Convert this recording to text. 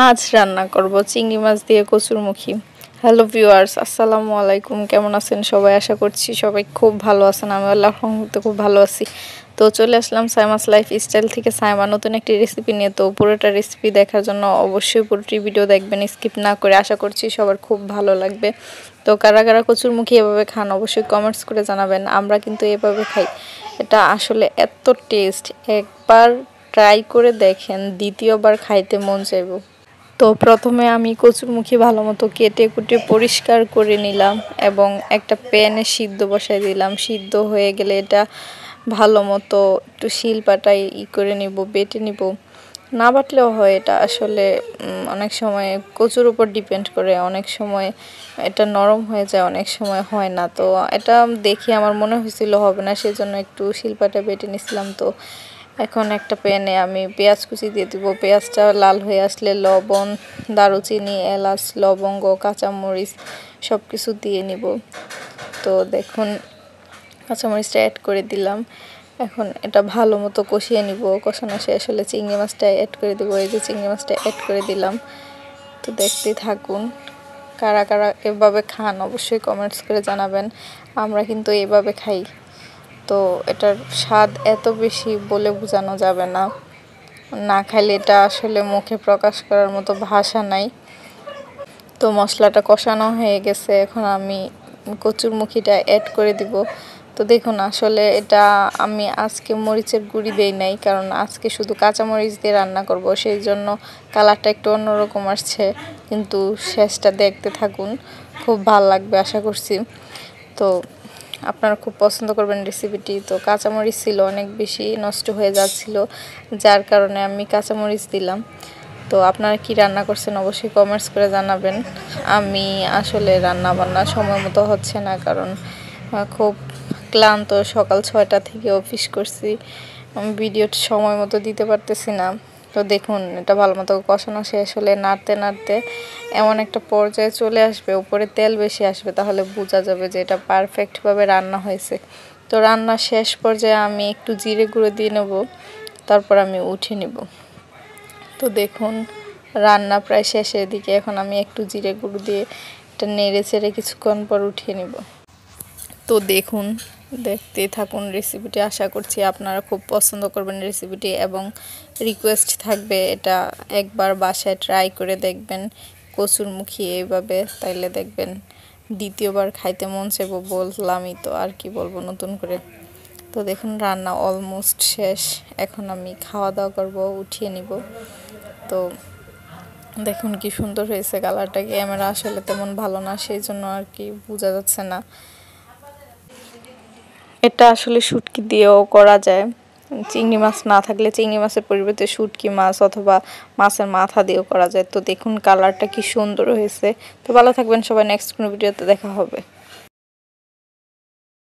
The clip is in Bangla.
আজ রান্না করব চিংড়ি মাছ দিয়ে কচুরমুখী। হ্যালো ভিউয়ার্স, আসসালামু আলাইকুম। কেমন আছেন সবাই? আশা করছি সবাই খুব ভালো আছেন। আমি আল্লাহর রহমতে খুব ভালো আছি। তো চলে আসলাম সাইমাস লাইফস্টাইল থেকে সাইমা নতুন একটি রেসিপি নিয়ে। তো পুরোটা রেসিপি দেখার জন্য অবশ্যই পুরোটি ভিডিও দেখবেন স্কিপ না করে। আশা করছি সবার খুব ভালো লাগবে। তো কারা কারা কচুরমুখী এভাবে খান অবশ্যই কমেন্টস করে জানাবেন। আমরা কিন্তু এভাবে খাই। এটা আসলে এত টেস্ট, একবার ট্রাই করে দেখেন দ্বিতীয়বার খাইতে মন চাইব। তো প্রথমে আমি কচুরমুখী ভালো মতো কেটে কুটে পরিষ্কার করে নিলাম এবং একটা প্যানে সিদ্ধ বসাই দিলাম। সিদ্ধ হয়ে গেলে এটা ভালো মতো একটু শিলপাটায় করে নিব, বেটে নিব। না বাটলেও হয়, এটা আসলে অনেক সময় কচুর উপর ডিপেন্ড করে। অনেক সময় এটা নরম হয়ে যায়, অনেক সময় হয় না। তো এটা দেখি আমার মনে হয়েছিল হবে না, সেজন্য একটু শিলপাটা বেটে নিছিলাম। তো এখন একটা প্যানে আমি পেঁয়াজ কুচি দিয়ে দিব। পেঁয়াজটা লাল হয়ে আসলে লবণ, দারুচিনি, এলাচ, লবঙ্গ, কাঁচামরিচ সব কিছু দিয়ে নিব। তো দেখুন কাঁচামরিচটা অ্যাড করে দিলাম। এখন এটা ভালো মতো কষিয়ে নিব। কষানো শেষ হলে চিংড়ি মাছটা অ্যাড করে দেবো। এই যে চিংড়ি মাছটা অ্যাড করে দিলাম। তো দেখতেই থাকুন। কারা কারা এভাবে খান অবশ্যই কমেন্টস করে জানাবেন। আমরা কিন্তু এভাবে খাই। তো এটার স্বাদ এত বেশি বলে বোঝানো যাবে না। না খাইলে এটা আসলে মুখে প্রকাশ করার মতো ভাষা নাই। তো মশলাটা কষানো হয়ে গেছে, এখন আমি কচুরমুখীটা অ্যাড করে দিব। তো দেখুন আসলে এটা আমি আজকে মরিচের গুঁড়ি দেই নাই, কারণ আজকে শুধু কাঁচামরিচ দিয়ে রান্না করব, সেই জন্য কালারটা একটু অন্যরকম আসছে। কিন্তু শেষটা দেখতে থাকুন, খুব ভালো লাগবে আশা করছি। তো আপনারা খুব পছন্দ করবেন রেসিপিটি। তো কাঁচামরিচ ছিল অনেক বেশি, নষ্ট হয়ে যাচ্ছিল, যার কারণে আমি কাঁচামরিচ দিলাম। তো আপনারা কি রান্না করছেন অবশ্যই কমেন্টস করে জানাবেন। আমি আসলে রান্না বান্না সময় মতো হচ্ছে না, কারণ খুব ক্লান্ত। সকাল 6টা থেকে অফিস করছি, ভিডিও সময় মতো দিতে পারতেছি না। তো দেখুন এটা ভালো মতো কষানো শেষ হলে নাড়তে নাড়তে এমন একটা পর্যায়ে চলে আসবে, উপরে তেল বেশি আসবে, তাহলে বোঝা যাবে যে এটা পারফেক্টভাবে রান্না হয়েছে। তো রান্না শেষ পর্যায়ে আমি একটু জিরে গুঁড়ো দিয়ে নেব, তারপর আমি উঠে নেব। তো দেখুন রান্না প্রায় শেষের দিকে, এখন আমি একটু জিরে গুঁড়ো দিয়ে এটা নেড়ে চেড়ে কিছুক্ষণ পর উঠিয়ে নেব। তো দেখুন দেখতেই থাকুন রেসিপিটি। আশা করছি আপনারা খুব পছন্দ করবেন রেসিপিটি এবং রিকোয়েস্ট থাকবে এটা একবার বাসায় ট্রাই করে দেখবেন কচুরমুখী এইভাবে, তাইলে দেখবেন দ্বিতীয়বার খাইতে মন চাইব। বললামই তো, আর কি বলবো নতুন করে। তো দেখুন রান্না অলমোস্ট শেষ, এখন আমি খাওয়া দাওয়া করব, উঠিয়ে নিব। তো দেখুন কি সুন্দর হয়েছে কালারটা। ক্যামেরা আসলে তেমন ভালো না, সেই জন্য আর কি বোঝা যাচ্ছে না। এটা আসলে শুটকি দিয়েও করা যায়। চিংড়ি মাছ না থাকলে চিংড়ি মাছের পরিবর্তে শুটকি মাছ অথবা মাছের মাথা দিয়েও করা যায়। তো দেখুন কালারটা কি সুন্দর হয়েছে। তো ভালো থাকবেন সবাই, নেক্সট কোনো ভিডিওতে দেখা হবে।